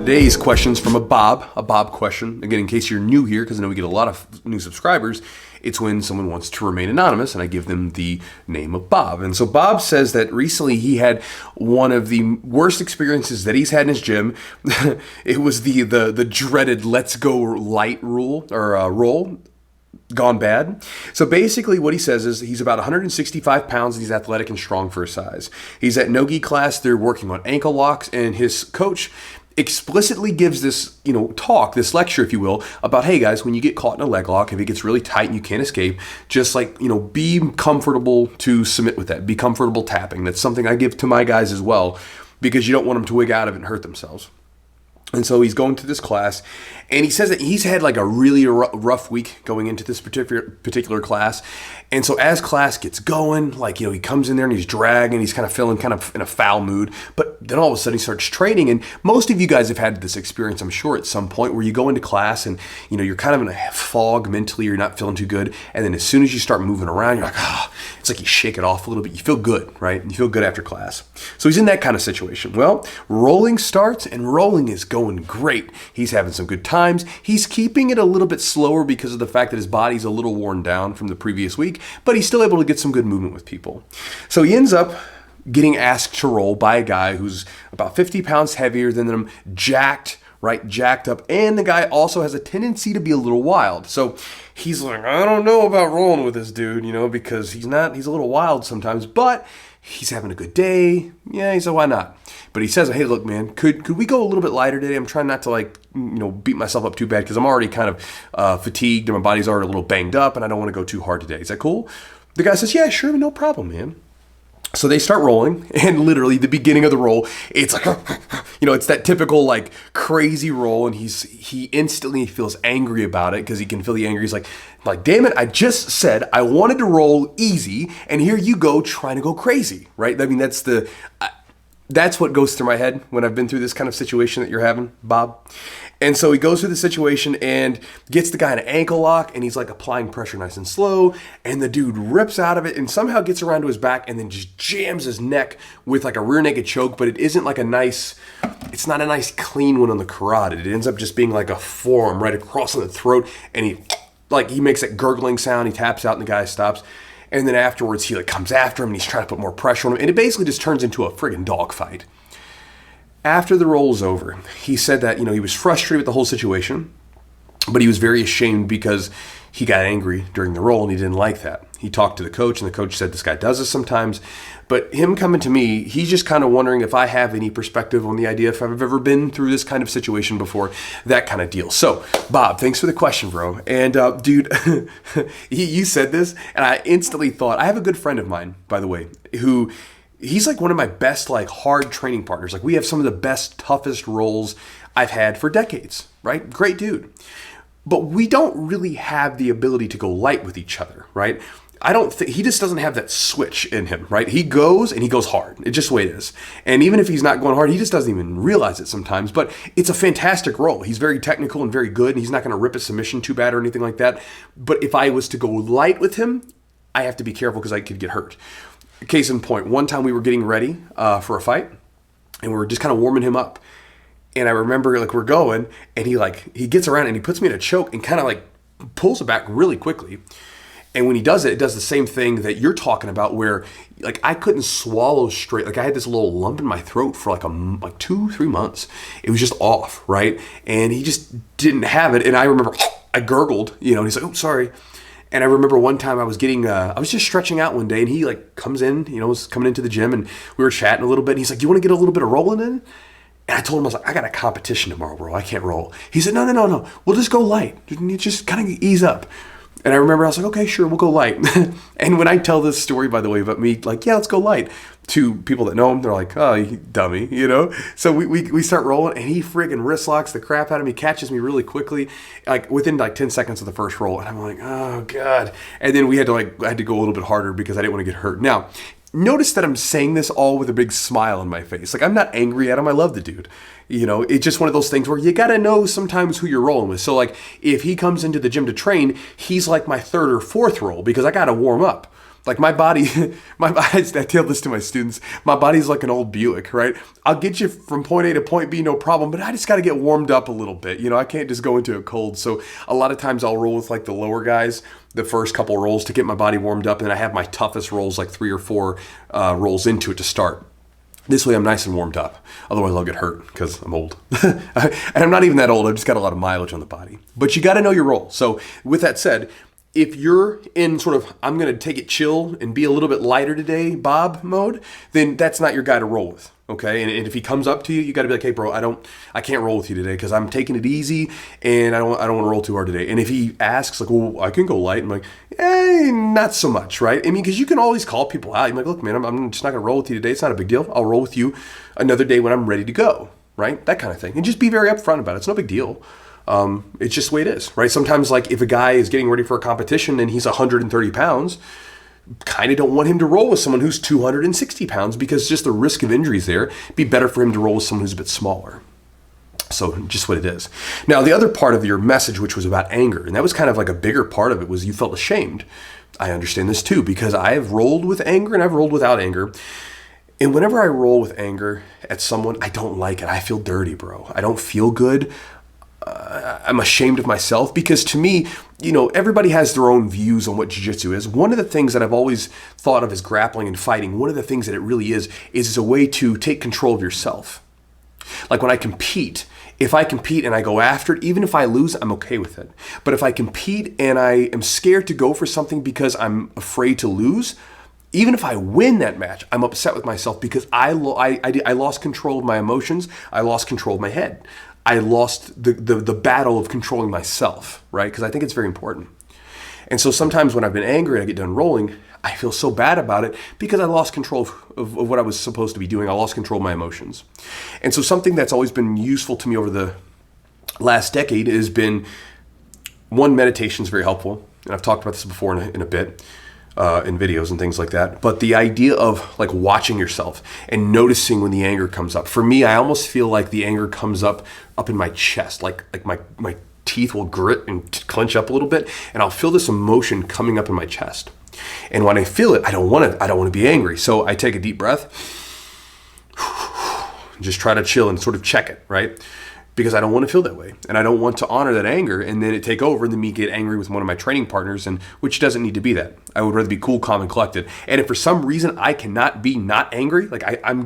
Today's question's from a Bob question. Again, in case you're new here, because I know we get a lot of new subscribers, it's when someone wants to remain anonymous and I give them the name of Bob. And so Bob says that recently he had one of the worst experiences that he's had in his gym. It was the dreaded let's go light rule or roll gone bad. So basically what he says is he's about 165 pounds and he's athletic and strong for his size. He's at no-gi class. They're working on ankle locks and his coach explicitly gives this, this lecture, if you will, about, hey guys, when you get caught in a leg lock, if it gets really tight and you can't escape, just be comfortable to submit with that. Be comfortable tapping. That's something I give to my guys as well, because you don't want them to wig out of it and hurt themselves. And so he's going to this class, and he says that he's had like a really rough week going into this particular class. And so as class gets going, he comes in there and he's dragging, he's kind of feeling kind of in a foul mood. But then all of a sudden he starts training. And most of you guys have had this experience, I'm sure, at some point where you go into class and, you're kind of in a fog mentally, you're not feeling too good. And then as soon as you start moving around, you're like, it's like you shake it off a little bit. You feel good, right? You feel good after class. So he's in that kind of situation. Well, rolling starts and rolling is going great. He's having some good times. He's keeping it a little bit slower because of the fact that his body's a little worn down from the previous week, but he's still able to get some good movement with people. So he ends up getting asked to roll by a guy who's about 50 pounds heavier than him, jacked up, and the guy also has a tendency to be a little wild. So he's like, I don't know about rolling with this dude, because he's a little wild sometimes, but he's having a good day. Yeah, he said, why not? But he says, hey, look, man, could we go a little bit lighter today? I'm trying not to beat myself up too bad because I'm already kind of fatigued and my body's already a little banged up and I don't want to go too hard today. Is that cool? The guy says, yeah, sure, no problem, man. So they start rolling, and literally the beginning of the roll, it's like, it's that typical crazy roll, and he instantly feels angry about it because he can feel the anger. He's like, damn it, I just said I wanted to roll easy, and here you go trying to go crazy, right? I mean, that's what goes through my head when I've been through this kind of situation that you're having, Bob. And so he goes through the situation and gets the guy in an ankle lock, and he's applying pressure nice and slow, and the dude rips out of it and somehow gets around to his back and then just jams his neck with a rear naked choke, but it isn't it's not a nice clean one on the carotid. It ends up just being a forearm right across on the throat, and he makes that gurgling sound, he taps out and the guy stops. And then afterwards, he comes after him and he's trying to put more pressure on him. And it basically just turns into a friggin' dogfight. After the roll's over, he said that, he was frustrated with the whole situation, but he was very ashamed because he got angry during the roll and he didn't like that. He talked to the coach and the coach said, this guy does this sometimes. But him coming to me, he's just kind of wondering if I have any perspective on the idea, if I've ever been through this kind of situation before, that kind of deal. So, Bob, thanks for the question, bro. And dude, you said this, and I instantly thought, I have a good friend of mine, by the way, who he's one of my best hard training partners. We have some of the best, toughest rolls I've had for decades, right? Great dude. But we don't really have the ability to go light with each other, right? I don't think he just doesn't have that switch in him, right? He goes and he goes hard. It's just the way it is. And even if he's not going hard, he just doesn't even realize it sometimes. But it's a fantastic roll. He's very technical and very good, and he's not going to rip a submission too bad or anything like that. But if I was to go light with him, I have to be careful because I could get hurt. Case in point, one time we were getting ready for a fight, and we were just kind of warming him up. And I remember we're going, and he gets around and he puts me in a choke and kind of pulls it back really quickly. And when he does it, it does the same thing that you're talking about where I couldn't swallow straight. I had this little lump in my throat for 2-3 months. It was just off, right? And he just didn't have it. And I remember I gurgled, and he's like, oh, sorry. And I remember one time I was just stretching out one day, and he was coming into the gym, and we were chatting a little bit. And he's like, do you want to get a little bit of rolling in? And I told him, I was like, I got a competition tomorrow, bro. I can't roll. He said, no. We'll just go light. You just kind of ease up. And I remember I was like, okay, sure, we'll go light. And when I tell this story, by the way, about me, yeah, let's go light, to people that know him, they're like, oh, you dummy, So we start rolling, and he friggin' wrist locks the crap out of me, catches me really quickly, within 10 seconds of the first roll. And I'm like, oh, God. And then I had to go a little bit harder because I didn't want to get hurt. Now, notice that I'm saying this all with a big smile on my face. I'm not angry at him. I love the dude. It's just one of those things where you got to know sometimes who you're rolling with. So if he comes into the gym to train, he's my third or fourth roll because I got to warm up. Like my body, I tell this to my students, my body's like an old Buick, right? I'll get you from point A to point B, no problem, but I just got to get warmed up a little bit. I can't just go into a cold. So a lot of times I'll roll with like the lower guys, the first couple rolls to get my body warmed up. And then I have my toughest rolls, like 3 or 4 rolls into it to start. This way I'm nice and warmed up. Otherwise I'll get hurt because I'm old. And I'm not even that old. I've just got a lot of mileage on the body. But you got to know your role. So with that said, if you're in sort of, I'm going to take it chill and be a little bit lighter today, Bob mode, then that's not your guy to roll with. Okay. And if he comes up to you, you got to be like, hey bro, I can't roll with you today because I'm taking it easy and I don't want to roll too hard today. And if he asks like, well, I can go light. I'm like, not so much. Right. I mean, cause you can always call people out. You're like, look, man, I'm just not going to roll with you today. It's not a big deal. I'll roll with you another day when I'm ready to go. Right. That kind of thing. And just be very upfront about it. It's no big deal. It's just the way it is, right? Sometimes like if a guy is getting ready for a competition and he's 130 pounds, kind of don't want him to roll with someone who's 260 pounds because just the risk of injuries there. It'd be better for him to roll with someone who's a bit smaller. So just what it is. Now, the other part of your message, which was about anger, and that was kind of like a bigger part of it, was you felt ashamed. I understand this too, because I have rolled with anger and I've rolled without anger. And whenever I roll with anger at someone, I don't like it. I feel dirty, bro. I don't feel good. I'm ashamed of myself because to me, everybody has their own views on what jiu-jitsu is. One of the things that I've always thought of as grappling and fighting, one of the things that it really is a way to take control of yourself. Like when I compete, if I compete and I go after it, even if I lose, I'm okay with it. But if I compete and I am scared to go for something because I'm afraid to lose, even if I win that match, I'm upset with myself because I lost control of my emotions. I lost control of my head. I lost the battle of controlling myself, right? Because I think it's very important. And so sometimes when I've been angry and I get done rolling, I feel so bad about it because I lost control of what I was supposed to be doing. I lost control of my emotions. And so something that's always been useful to me over the last decade has been, one, meditation is very helpful. And I've talked about this before in a bit. In videos and things like that. But the idea of like watching yourself and noticing when the anger comes up. For me, I almost feel like the anger comes up in my chest, like my teeth will grit and clench up a little bit, and I'll feel this emotion coming up in my chest. And when I feel it, I don't want to be angry. So I take a deep breath, just try to chill and sort of check it, right? Because I don't want to feel that way. And I don't want to honor that anger and then it take over and then me get angry with one of my training partners, and which doesn't need to be that. I would rather be cool, calm, and collected. And if for some reason I cannot be not angry, like I'm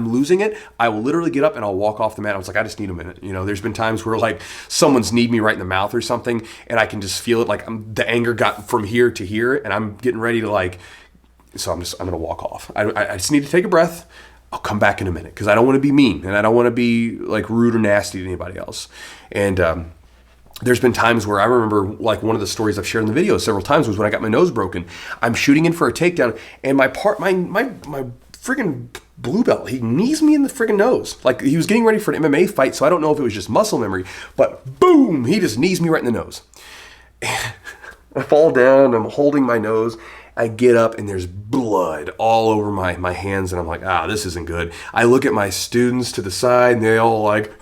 losing it, I will literally get up and I'll walk off the mat. I was like, I just need a minute. There's been times where like someone's kneed me right in the mouth or something and I can just feel it, like the anger got from here to here and I'm getting ready to so I'm going to walk off. I just need to take a breath. I'll come back in a minute because I don't want to be mean and I don't want to be like rude or nasty to anybody else. And there's been times where I remember, like one of the stories I've shared in the video several times was when I got my nose broken. I'm shooting in for a takedown and my friggin' blue belt, he knees me in the friggin' nose. Like he was getting ready for an MMA fight, so I don't know if it was just muscle memory, but boom, he just knees me right in the nose. I fall down, I'm holding my nose. I get up and there's blood all over my hands and I'm like, this isn't good. I look at my students to the side and they all like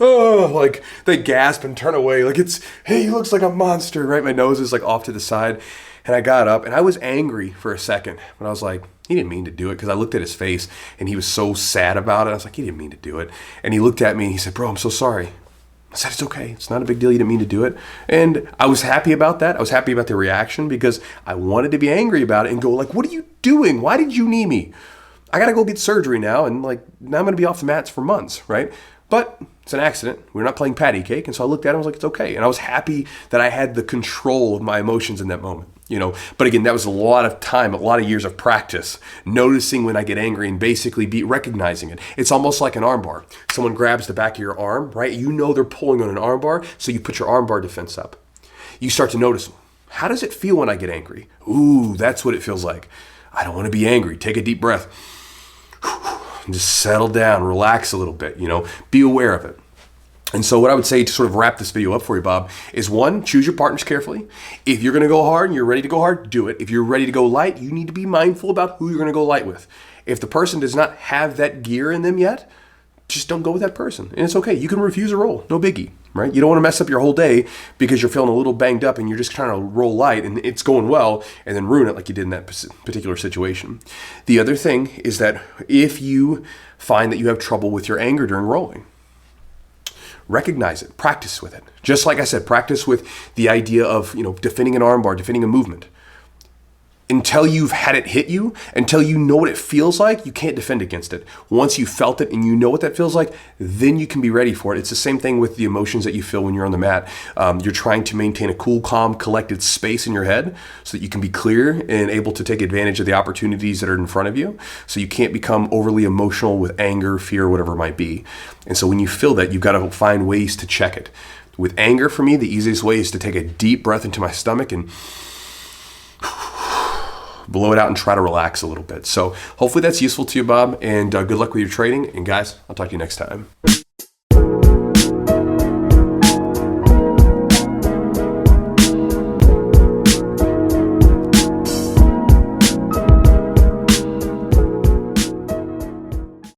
they gasp and turn away. Like hey, he looks like a monster, right? My nose is like off to the side. And I got up and I was angry for a second, but I was like, he didn't mean to do it, because I looked at his face and he was so sad about it. I was like, he didn't mean to do it. And he looked at me and he said, bro, I'm so sorry. I said, it's okay. It's not a big deal. You didn't mean to do it. And I was happy about that. I was happy about the reaction because I wanted to be angry about it and go like, what are you doing? Why did you knee me? I got to go get surgery now. And like, now I'm going to be off the mats for months, right? But it's an accident. We're not playing patty cake. And so I looked at it and I was like, it's okay. And I was happy that I had the control of my emotions in that moment. But again, that was a lot of time, a lot of years of practice, noticing when I get angry and basically recognizing it. It's almost like an armbar. Someone grabs the back of your arm, right? They're pulling on an armbar, so you put your armbar defense up. You start to notice, how does it feel when I get angry? Ooh, that's what it feels like. I don't want to be angry. Take a deep breath. And just settle down, relax a little bit, be aware of it. And so what I would say to sort of wrap this video up for you, Bob, is one, choose your partners carefully. If you're going to go hard and you're ready to go hard, do it. If you're ready to go light, you need to be mindful about who you're going to go light with. If the person does not have that gear in them yet, just don't go with that person. And it's okay. You can refuse a roll. No biggie, right? You don't want to mess up your whole day because you're feeling a little banged up and you're just trying to roll light and it's going well and then ruin it like you did in that particular situation. The other thing is that if you find that you have trouble with your anger during rolling, recognize it, practice with it. Just like I said, practice with the idea of, defending an armbar, defending a movement. Until you've had it hit you, until you know what it feels like, you can't defend against it. Once you felt it and you know what that feels like, then you can be ready for it. It's the same thing with the emotions that you feel when you're on the mat. You're trying to maintain a cool, calm, collected space in your head so that you can be clear and able to take advantage of the opportunities that are in front of you. So you can't become overly emotional with anger, fear, whatever it might be. And so when you feel that, you've got to find ways to check it. With anger, for me, the easiest way is to take a deep breath into my stomach and blow it out and try to relax a little bit. So hopefully that's useful to you, Bob, and good luck with your trading. And guys, I'll talk to you next time.